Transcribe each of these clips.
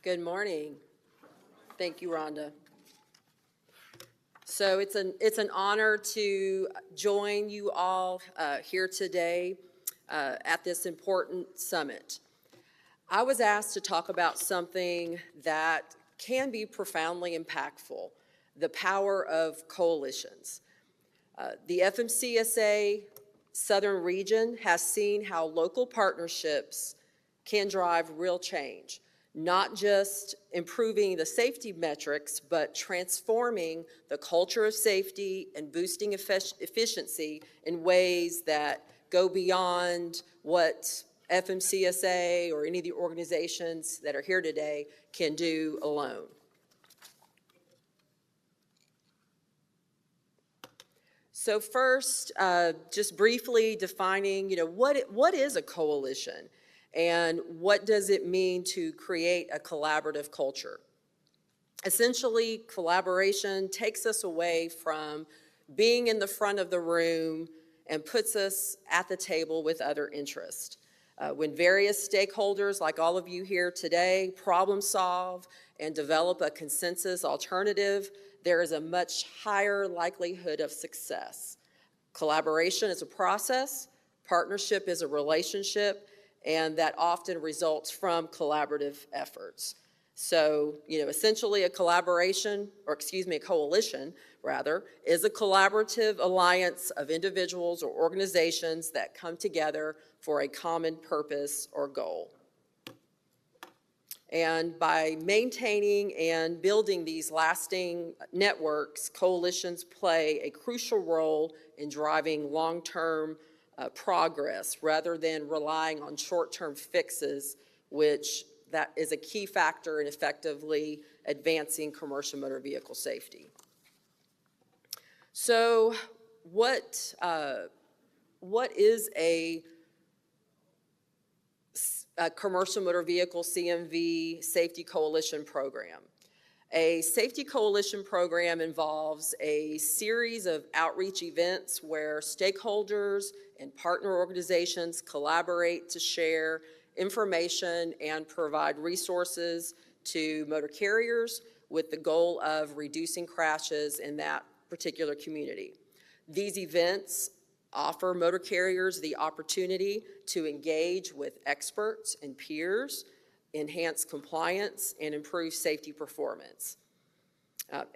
Good morning. Thank you, Rhonda. So it's an honor to join you all here today at this important summit. I was asked to talk about something that can be profoundly impactful, the power of coalitions. The FMCSA Southern Region has seen how local partnerships can drive real change, not just improving the safety metrics, but transforming the culture of safety and boosting efficiency in ways that go beyond what FMCSA or any of the organizations that are here today can do alone. So first, just briefly defining, what is a coalition and what does it mean to create a collaborative culture? Essentially, collaboration takes us away from being in the front of the room and puts us at the table with other interests. When various stakeholders, like all of you here today, problem solve and develop a consensus alternative, there is a much higher likelihood of success. Collaboration is a process, partnership is a relationship, and that often results from collaborative efforts. So, essentially a coalition, rather, is a collaborative alliance of individuals or organizations that come together for a common purpose or goal. And by maintaining and building these lasting networks, coalitions play a crucial role in driving long-term progress rather than relying on short-term fixes, which that is a key factor in effectively advancing commercial motor vehicle safety. So what is a commercial motor vehicle CMV safety coalition program? A safety coalition program involves a series of outreach events where stakeholders and partner organizations collaborate to share information and provide resources to motor carriers with the goal of reducing crashes in that particular community. These events offer motor carriers the opportunity to engage with experts and peers, enhance compliance, and improve safety performance.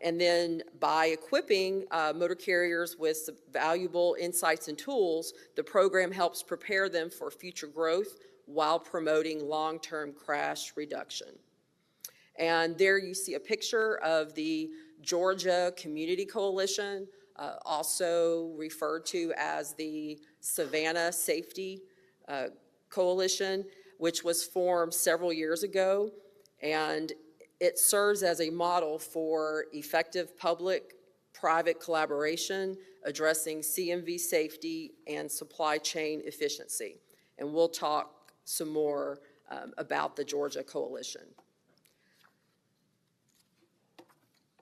And then by equipping motor carriers with valuable insights and tools, the program helps prepare them for future growth while promoting long-term crash reduction. And there you see a picture of the Georgia Community Coalition, also referred to as the Savannah Safety Coalition, which was formed several years ago, and it serves as a model for effective public-private collaboration addressing CMV safety and supply chain efficiency. And we'll talk some more about the Georgia Coalition.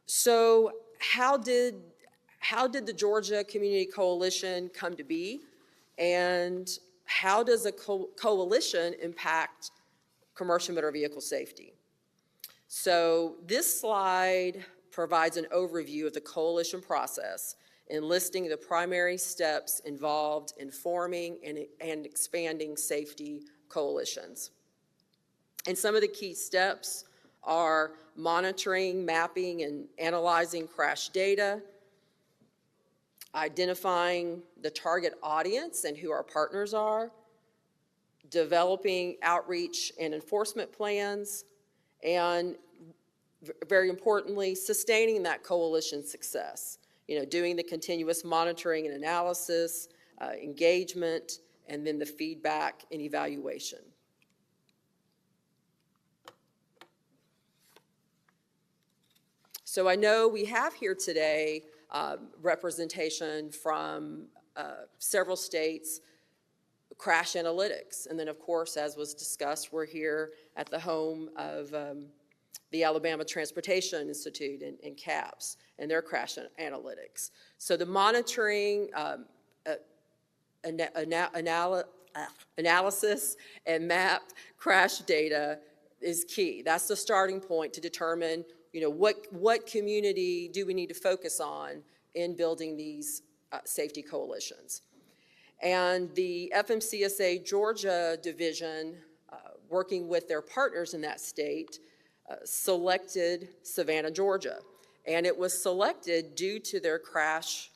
So how did the Georgia Community Coalition come to be, and how does a coalition impact commercial motor vehicle safety? So this slide provides an overview of the coalition process, enlisting the primary steps involved in forming and expanding safety coalitions. And some of the key steps are monitoring, mapping, and analyzing crash data, identifying the target audience and who our partners are, developing outreach and enforcement plans, and very importantly, sustaining that coalition success. Doing the continuous monitoring and analysis, engagement, and then the feedback and evaluation. So I know we have here today representation from several states, crash analytics. And then, of course, as was discussed, we're here at the home of the Alabama Transportation Institute and CAPS and their crash analytics. So the monitoring, analysis and map crash data is key. That's the starting point to determine, what community do we need to focus on in building these safety coalitions. And the FMCSA Georgia division, working with their partners in that state, selected Savannah, Georgia. And it was selected due to their crash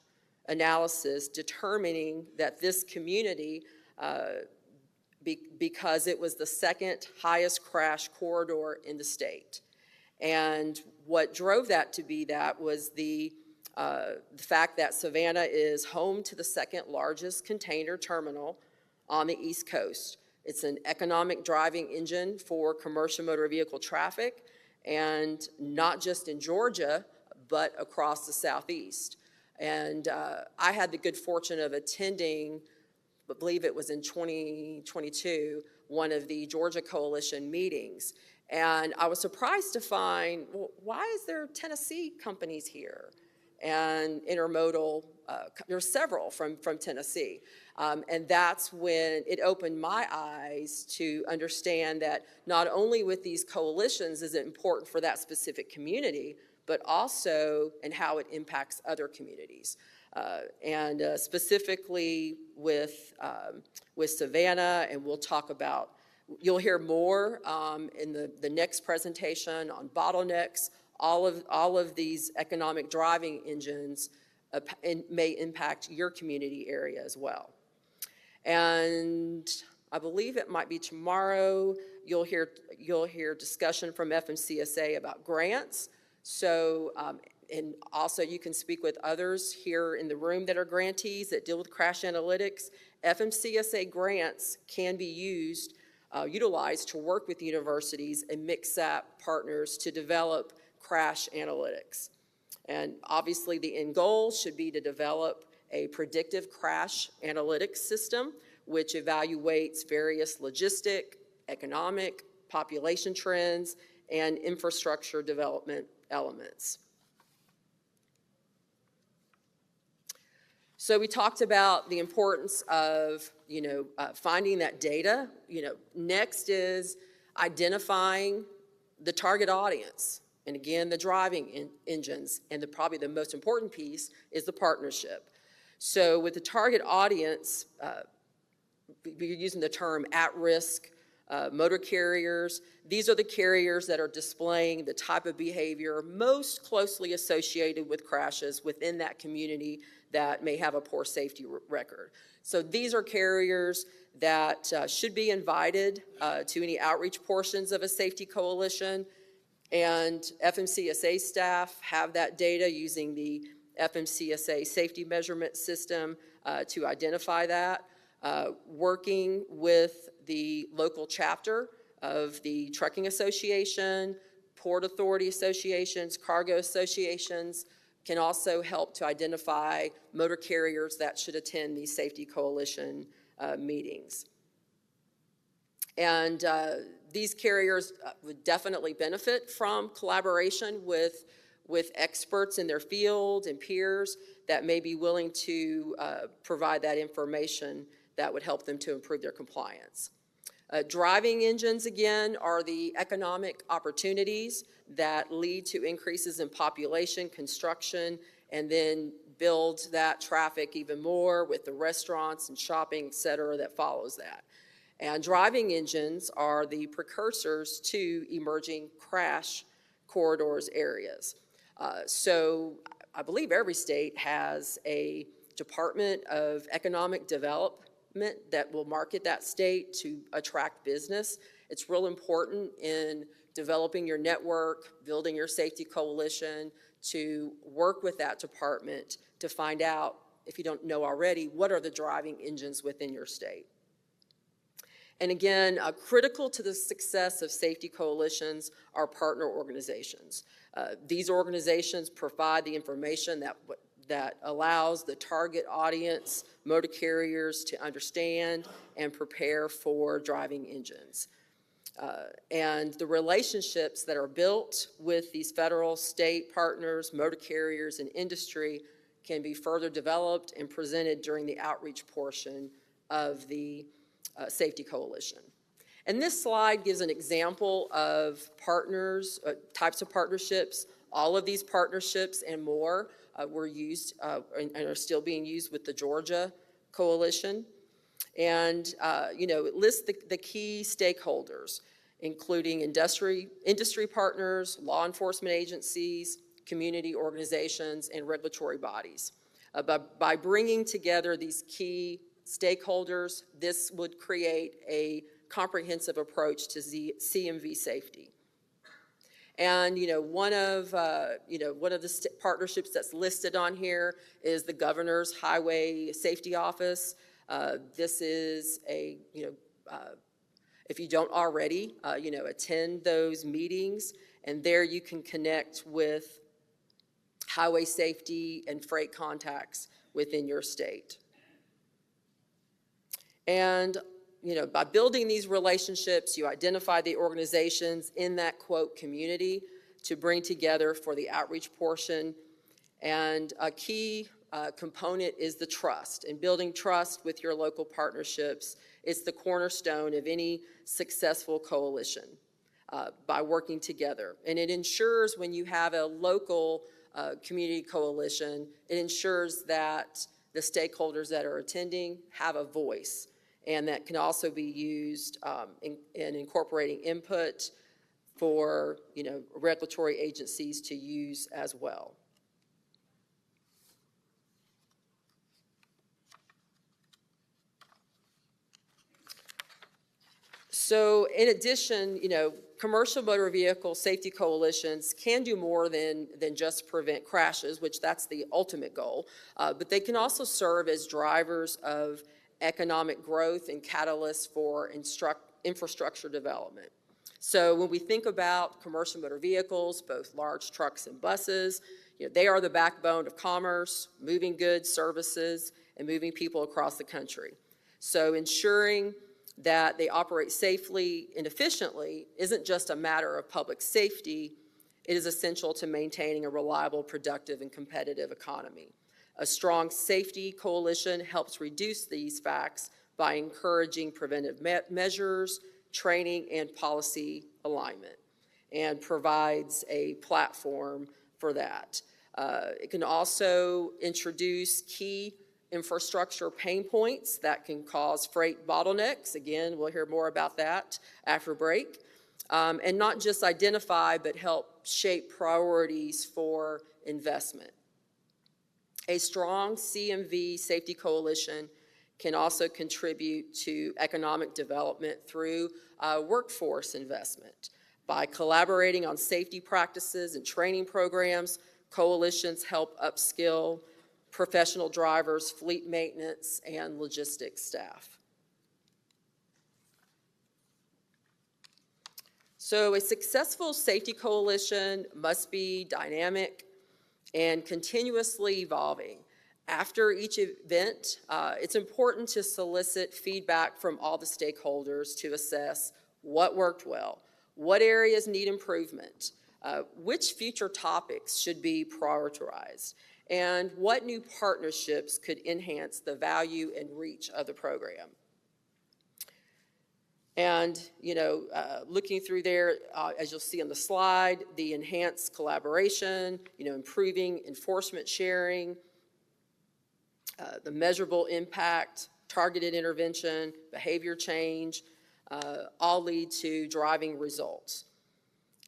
analysis determining that this community, because it was the second highest crash corridor in the state. And what drove that to be that was the fact that Savannah is home to the second largest container terminal on the East Coast. It's an economic driving engine for commercial motor vehicle traffic, and not just in Georgia, but across the Southeast. And I had the good fortune of attending, I believe it was in 2022, one of the Georgia Coalition meetings. And I was surprised to find, well, why is there Tennessee companies here? And intermodal, there's several from Tennessee. And that's when it opened my eyes to understand that not only with these coalitions is it important for that specific community, but also in how it impacts other communities. And specifically with Savannah, and we'll talk about, you'll hear more in the next presentation on bottlenecks. All of these economic driving engines may impact your community area as well. And I believe it might be tomorrow, you'll hear discussion from FMCSA about grants. So, and also you can speak with others here in the room that are grantees that deal with crash analytics. FMCSA grants can be utilized to work with universities and MCSAP partners to develop crash analytics. And obviously the end goal should be to develop a predictive crash analytics system which evaluates various logistic, economic, population trends, and infrastructure development elements. So we talked about the importance of, finding that data. Next is identifying the target audience. And again, the driving engines, and probably the most important piece is the partnership. So with the target audience, we're using the term at-risk motor carriers. These are the carriers that are displaying the type of behavior most closely associated with crashes within that community that may have a poor safety record. So these are carriers that should be invited to any outreach portions of a safety coalition. And FMCSA staff have that data using the FMCSA safety measurement system to identify that. Working with the local chapter of the Trucking Association, Port Authority Associations, cargo associations can also help to identify motor carriers that should attend these safety coalition meetings. And these carriers would definitely benefit from collaboration with experts in their field and peers that may be willing to provide that information that would help them to improve their compliance. Driving engines, again, are the economic opportunities that lead to increases in population, construction, and then build that traffic even more with the restaurants and shopping, et cetera, that follows that. And driving engines are the precursors to emerging crash corridors areas. So I believe every state has a Department of Economic Development that will market that state to attract business. It's real important in developing your network, building your safety coalition, to work with that department to find out, if you don't know already, what are the driving engines within your state. And again, critical to the success of safety coalitions are partner organizations. These organizations provide the information that allows the target audience, motor carriers, to understand and prepare for driving engines. And the relationships that are built with these federal, state partners, motor carriers, and industry can be further developed and presented during the outreach portion of the Safety Coalition. And this slide gives an example of partners, types of partnerships. All of these partnerships and more were used and are still being used with the Georgia Coalition. And, it lists the key stakeholders, including industry partners, law enforcement agencies, community organizations, and regulatory bodies. By bringing together these key stakeholders, this would create a comprehensive approach to CMV safety. And one of the partnerships that's listed on here is the Governor's Highway Safety Office. This is if you don't already, attend those meetings, and there you can connect with highway safety and freight contacts within your state. And by building these relationships, you identify the organizations in that, quote, community to bring together for the outreach portion. And a key component is the trust. And building trust with your local partnerships is the cornerstone of any successful coalition by working together. And it ensures when you have a local community coalition, it ensures that the stakeholders that are attending have a voice. And that can also be used in incorporating input for regulatory agencies to use as well. So in addition, commercial motor vehicle safety coalitions can do more than just prevent crashes, which that's the ultimate goal, but they can also serve as drivers of economic growth and catalysts for infrastructure development. So when we think about commercial motor vehicles, both large trucks and buses, they are the backbone of commerce, moving goods, services, and moving people across the country. So ensuring that they operate safely and efficiently isn't just a matter of public safety, it is essential to maintaining a reliable, productive, and competitive economy. A strong safety coalition helps reduce these facts by encouraging preventive measures, training, and policy alignment, and provides a platform for that. It can also introduce key infrastructure pain points that can cause freight bottlenecks. Again, we'll hear more about that after break. And not just identify, but help shape priorities for investment. A strong CMV safety coalition can also contribute to economic development through workforce investment. By collaborating on safety practices and training programs, coalitions help upskill professional drivers, fleet maintenance, and logistics staff. So a successful safety coalition must be dynamic and continuously evolving. After each event, it's important to solicit feedback from all the stakeholders to assess what worked well, what areas need improvement, which future topics should be prioritized, and what new partnerships could enhance the value and reach of the program. And, looking through there, as you'll see on the slide, the enhanced collaboration, improving enforcement sharing, the measurable impact, targeted intervention, behavior change, all lead to driving results.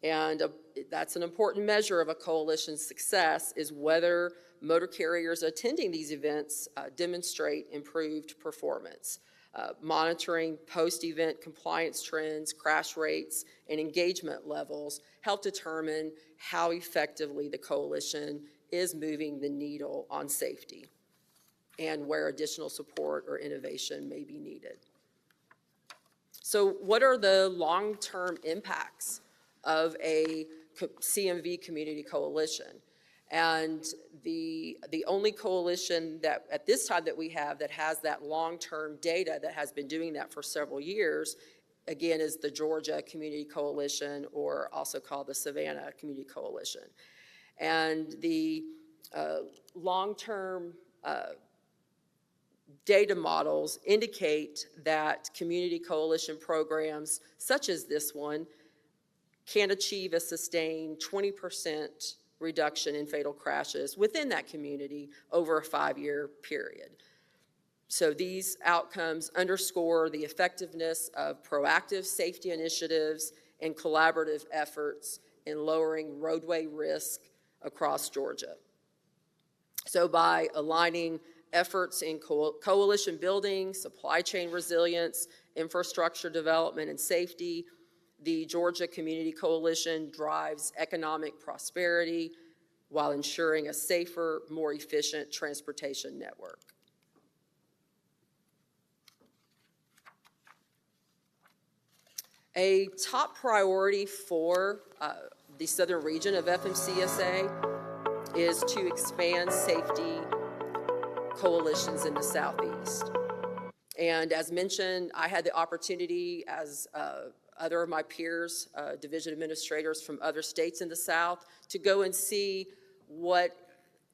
And that's an important measure of a coalition's success, is whether motor carriers attending these events demonstrate improved performance. Monitoring post-event compliance trends, crash rates, and engagement levels help determine how effectively the coalition is moving the needle on safety and where additional support or innovation may be needed. So what are the long-term impacts of a CMV community coalition? And the only coalition that at this time that we have that has that long-term data, that has been doing that for several years, again, is the Georgia Community Coalition, or also called the Savannah Community Coalition. And the long-term data models indicate that community coalition programs such as this one can achieve a sustained 20% reduction in fatal crashes within that community over a 5-year period. So these outcomes underscore the effectiveness of proactive safety initiatives and collaborative efforts in lowering roadway risk across Georgia. So by aligning efforts in coalition building, supply chain resilience, infrastructure development, and safety, the Georgia Community Coalition drives economic prosperity while ensuring a safer, more efficient transportation network. A top priority for the southern region of FMCSA is to expand safety coalitions in the Southeast. And as mentioned, I had the opportunity, as other of my peers, division administrators from other states in the South, to go and see what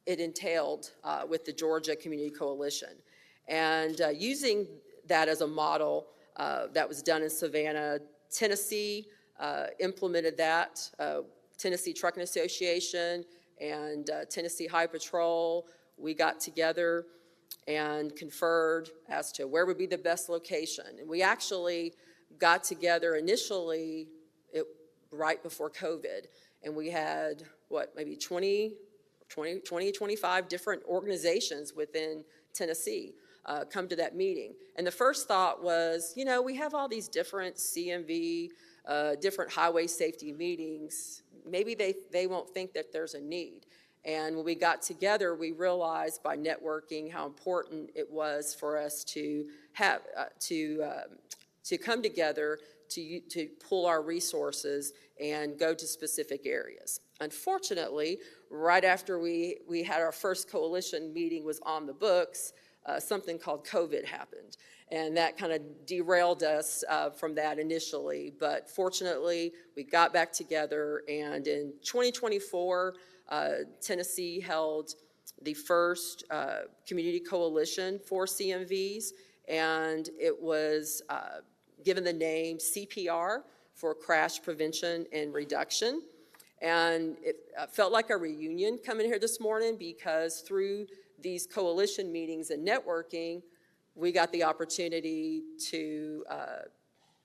it entailed with the Georgia Community Coalition. And using that as a model that was done in Savannah, Tennessee implemented that. Tennessee Trucking Association and Tennessee High Patrol, we got together and conferred as to where would be the best location. And we actually got together initially right before COVID, and we had, maybe 25 different organizations within Tennessee come to that meeting. And the first thought was, we have all these different CMV, different highway safety meetings. Maybe they won't think that there's a need. And when we got together, we realized by networking how important it was for us to have to come together to pull our resources and go to specific areas. Unfortunately, right after we had our first coalition meeting was on the books, something called COVID happened. And that kind of derailed us from that initially. But fortunately, we got back together, and in 2024, Tennessee held the first community coalition for CMVs, and it was given the name CPR, for Crash Prevention and Reduction. And it felt like a reunion coming here this morning, because through these coalition meetings and networking, we got the opportunity to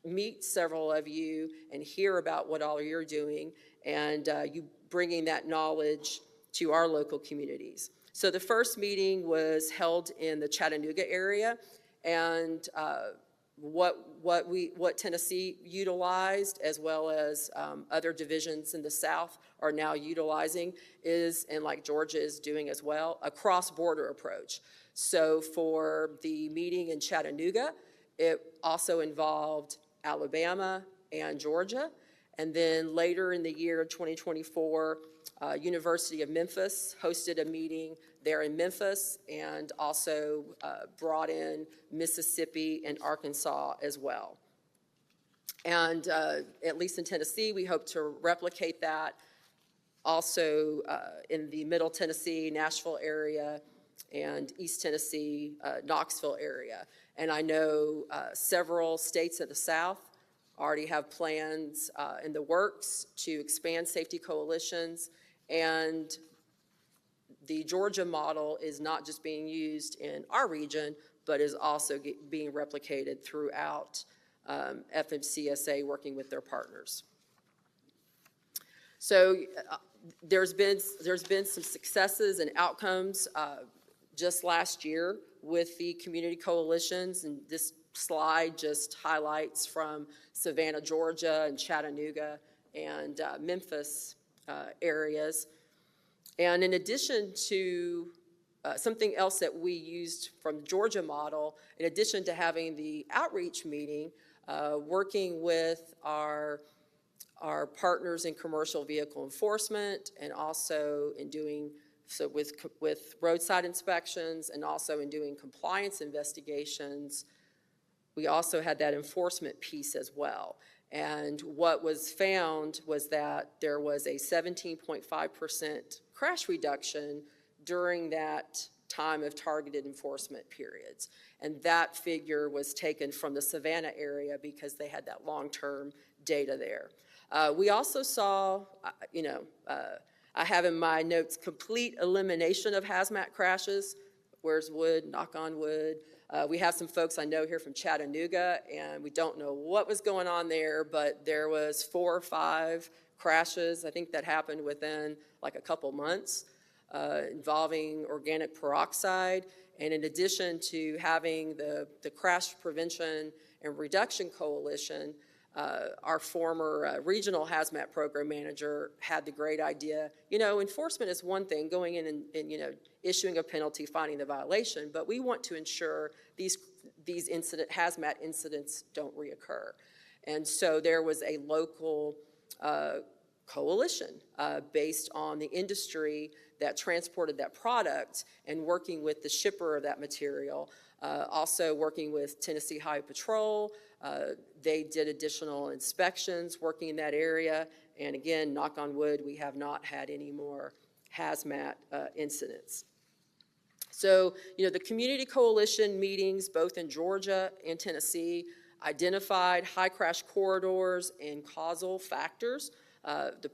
meet several of you and hear about what all you're doing, and you bringing that knowledge to our local communities. So the first meeting was held in the Chattanooga area, and what Tennessee utilized, as well as other divisions in the South are now utilizing, is, and like Georgia is doing as well, a cross-border approach. So for the meeting in Chattanooga, it also involved Alabama and Georgia. And then later in the year 2024, University of Memphis hosted a meeting there in Memphis, and also brought in Mississippi and Arkansas as well. And at least in Tennessee, we hope to replicate that also in the Middle Tennessee, Nashville area, and East Tennessee, Knoxville area. And I know several states of the South already have plans in the works to expand safety coalitions, and the Georgia model is not just being used in our region, but is also being replicated throughout FMCSA, working with their partners. So there's been some successes and outcomes just last year with the community coalitions, and this slide just highlights from Savannah, Georgia, and Chattanooga, and Memphis areas. And in addition to something else that we used from the Georgia model, in addition to having the outreach meeting, working with our partners in commercial vehicle enforcement, and also in doing so with roadside inspections, and also in doing compliance investigations, we also had that enforcement piece as well. And what was found was that there was a 17.5% crash reduction during that time of targeted enforcement periods. And that figure was taken from the Savannah area because they had that long-term data there. We also saw, I have in my notes, complete elimination of hazmat crashes. Where's wood? Knock on wood. We have some folks I know here from Chattanooga, and we don't know what was going on there, but there was 4 or 5 crashes, I think, that happened within like a couple months, involving organic peroxide. And in addition to having the Crash Prevention and Reduction Coalition, our former regional hazmat program manager had the great idea, enforcement is one thing, going in and issuing a penalty, finding the violation, but we want to ensure these hazmat incidents don't reoccur. And so there was a local coalition based on the industry that transported that product and working with the shipper of that material, also working with Tennessee Highway Patrol. They did additional inspections working in that area. And again, knock on wood, we have not had any more hazmat incidents. So, the community coalition meetings, both in Georgia and Tennessee, identified high crash corridors and causal factors, the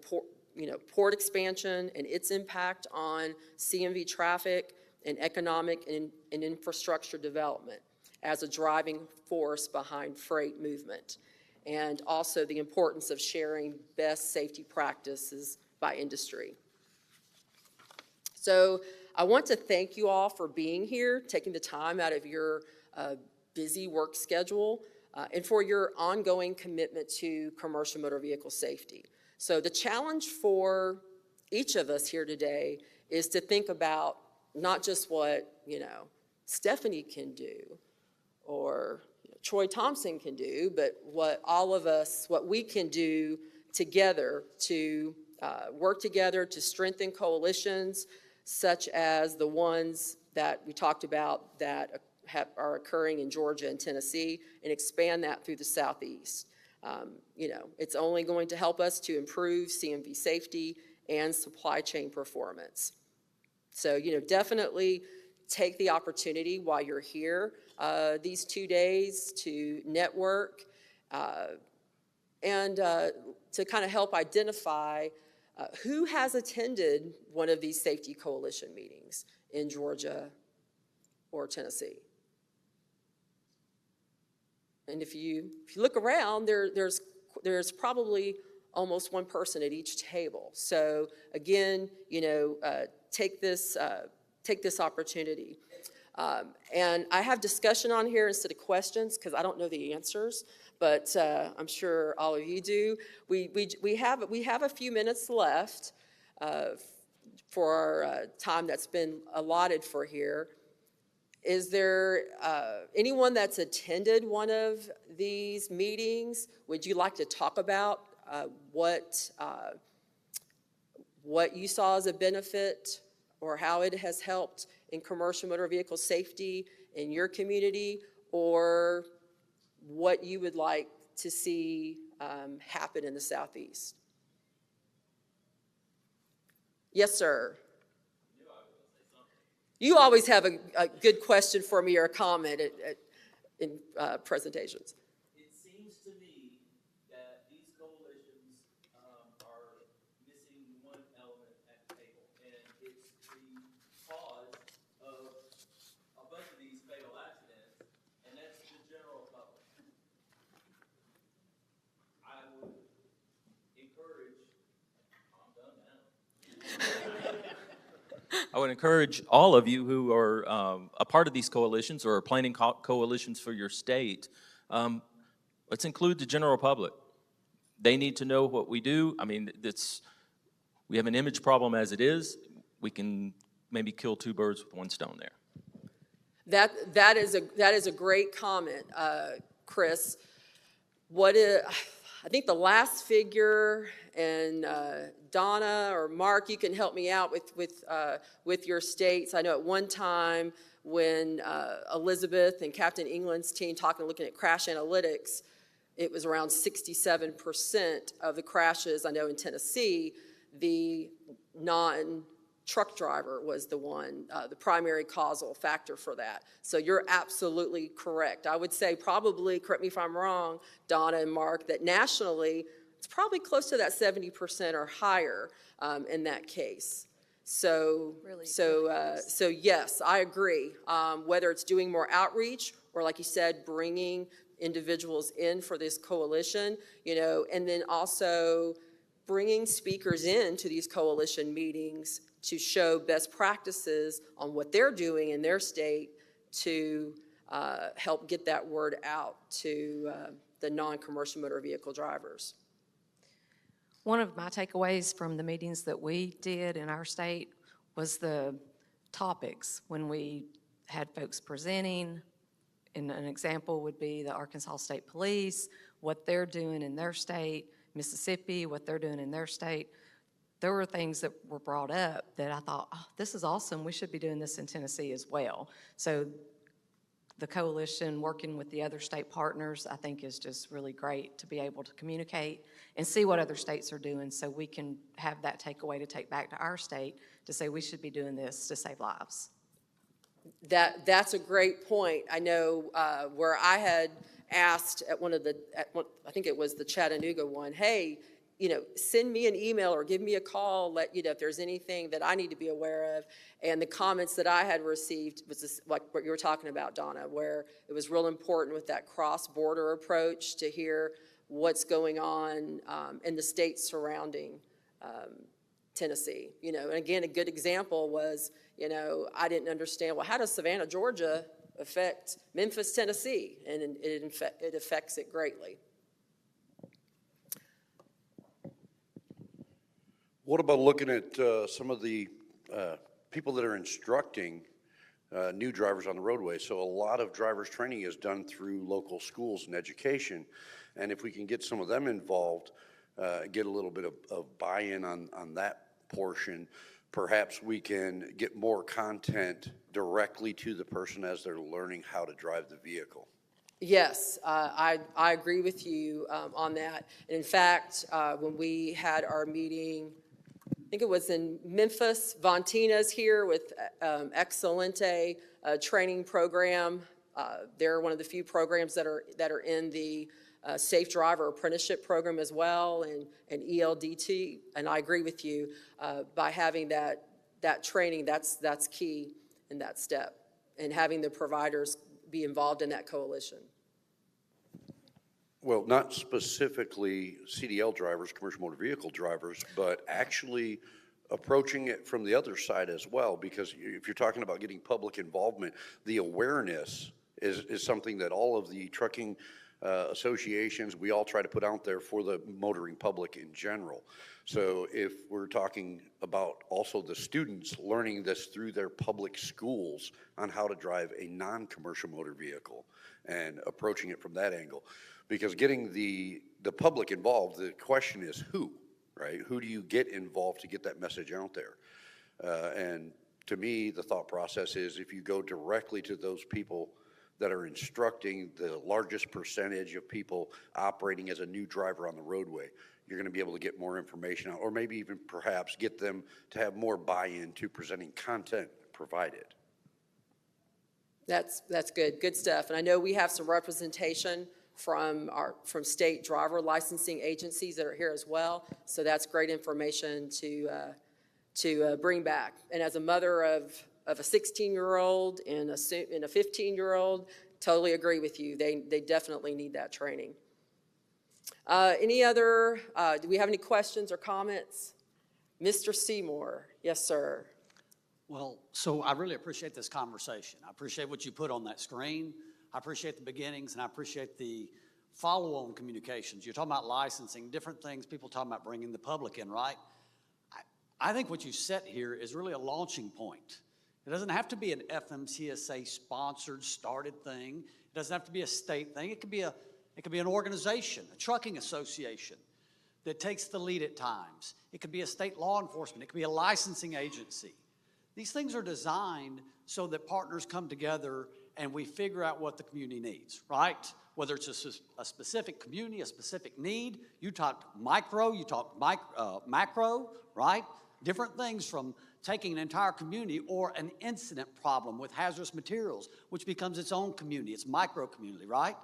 port expansion and its impact on CMV traffic and economic and infrastructure development as a driving force behind freight movement, and also the importance of sharing best safety practices by industry. So I want to thank you all for being here, taking the time out of your busy work schedule, and for your ongoing commitment to commercial motor vehicle safety. So the challenge for each of us here today is to think about not just what, Stephanie can do or Troy Thompson can do, but what all of us, what we can do together to work together to strengthen coalitions such as the ones that we talked about that are occurring in Georgia and Tennessee, and expand that through the Southeast. It's only going to help us to improve CMV safety and supply chain performance. So, definitely take the opportunity while you're here these 2 days to network and to kind of help identify who has attended one of these safety coalition meetings in Georgia or Tennessee. And if you look around, there's probably almost one person at each table. So again, take this opportunity. And I have discussion on here instead of questions because I don't know the answers, but I'm sure all of you do. We have a few minutes left for our time that's been allotted for here. Is there anyone that's attended one of these meetings? Would you like to talk about what you saw as a benefit or how it has helped in commercial motor vehicle safety in your community, or what you would like to see happen in the Southeast? Yes, sir. You always have a good question for me or a comment in presentations. It seems to me that these coalitions are missing one element at the table, and it's the cause of a bunch of these fatal accidents, and that's the general public. I would encourage, I'm done now. I would encourage all of you who are a part of these coalitions or are planning coalitions for your state, let's include the general public. They need to know what we do. I mean, we have an image problem as it is. We can maybe kill 2 birds with 1 stone there. That is a great comment, Chris. I think the last figure, and Donna or Mark, you can help me out with your states. I know at one time when Elizabeth and Captain England's team looking at crash analytics, it was around 67% of the crashes. I know in Tennessee, the truck driver was the one, the primary causal factor for that. So you're absolutely correct. I would say probably, correct me if I'm wrong, Donna and Mark, that nationally, it's probably close to that 70% or higher in that case. So, so yes, I agree. Whether it's doing more outreach or, like you said, bringing individuals in for this coalition, and then also bringing speakers in to these coalition meetings to show best practices on what they're doing in their state to help get that word out to the non-commercial motor vehicle drivers. One of my takeaways from the meetings that we did in our state was the topics when we had folks presenting. And an example would be the Arkansas State Police, what they're doing in their state, Mississippi, what they're doing in their state. There were things that were brought up that I thought, oh, this is awesome. We should be doing this in Tennessee as well. So the coalition working with the other state partners, I think, is just really great to be able to communicate and see what other states are doing so we can have that takeaway to take back to our state to say we should be doing this to save lives. That's a great point. I know where I had asked at I think it was the Chattanooga one, hey, send me an email or give me a call, if there's anything that I need to be aware of. And the comments that I had received was this, like what you were talking about, Donna, where it was real important with that cross-border approach to hear what's going on in the states surrounding Tennessee. And again, a good example was, I didn't understand, well, how does Savannah, Georgia affect Memphis, Tennessee? And it affects it greatly. What about looking at some of the people that are instructing new drivers on the roadway? So a lot of drivers training is done through local schools and education. And if we can get some of them involved, get a little bit of buy-in on that portion, perhaps we can get more content directly to the person as they're learning how to drive the vehicle. Yes, I agree with you on that. And in fact, when we had our meeting, I think it was in Memphis, Vontina's here with Excelente training program. They're one of the few programs that are in the Safe Driver Apprenticeship Program as well, and ELDT. And I agree with you, by having that training, that's key in that step, and having the providers be involved in that coalition. Well, not specifically CDL drivers, commercial motor vehicle drivers, but actually approaching it from the other side as well, because if you're talking about getting public involvement, the awareness is something that all of the trucking associations, we all try to put out there for the motoring public in general. So if we're talking about also the students learning this through their public schools on how to drive a non-commercial motor vehicle and approaching it from that angle, because getting the public involved, the question is who, right? Who do you get involved to get that message out there? And to me, the thought process is if you go directly to those people that are instructing the largest percentage of people operating as a new driver on the roadway, you're going to be able to get more information out, or maybe even perhaps get them to have more buy-in to presenting content provided. That's good stuff. And I know we have some representation from state driver licensing agencies that are here as well. So that's great information to bring back. And as a mother of a 16-year-old and a 15-year-old, totally agree with you. They definitely need that training. Any other, do we have any questions or comments? Mr. Seymour, yes, sir. Well, so I really appreciate this conversation. I appreciate what you put on that screen. I appreciate the beginnings, and I appreciate the follow-on communications. You're talking about licensing, different things, people talking about bringing the public in, right? I think what you set here is really a launching point. It doesn't have to be an FMCSA sponsored, started thing. It doesn't have to be a state thing. It could be an organization, a trucking association that takes the lead at times. It could be a state law enforcement. It could be a licensing agency. These things are designed so that partners come together and we figure out what the community needs, right? Whether it's a specific community, a specific need. You talk micro, you talk macro, right? Different things from taking an entire community or an incident problem with hazardous materials, which becomes its own community, its micro-community, right?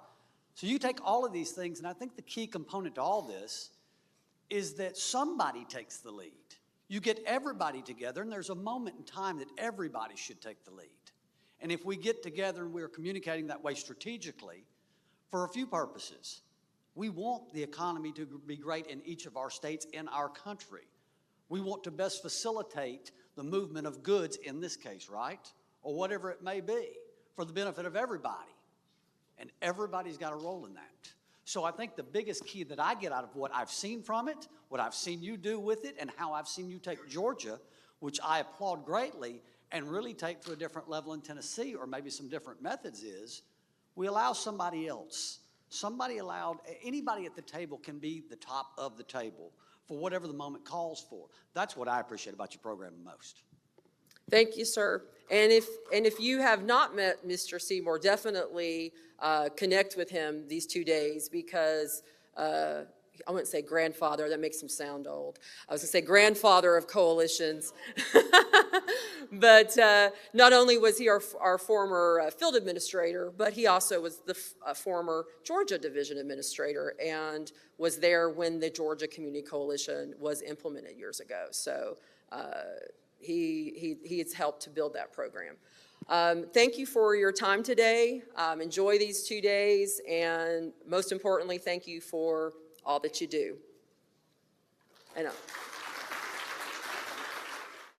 So you take all of these things, and I think the key component to all this is that somebody takes the lead. You get everybody together, and there's a moment in time that everybody should take the lead. And if we get together and we're communicating that way strategically, for a few purposes, we want the economy to be great in each of our states in our country. We want to best facilitate the movement of goods in this case, right? Or whatever it may be, for the benefit of everybody. And everybody's got a role in that. So I think the biggest key that I get out of what I've seen from it, what I've seen you do with it, and how I've seen you take Georgia, which I applaud greatly, and really take to a different level in Tennessee, or maybe some different methods, is we allow somebody else. Anybody at the table can be the top of the table for whatever the moment calls for. That's what I appreciate about your program the most. Thank you, sir. And if you have not met Mr. Seymour, definitely connect with him these 2 days, because I wouldn't say grandfather, that makes him sound old. I was going to say grandfather of coalitions. But not only was he our former field administrator, but he also was the former Georgia Division Administrator and was there when the Georgia Community Coalition was implemented years ago. So he has helped to build that program. Thank you for your time today. Enjoy these 2 days, and most importantly, thank you for all that you do. And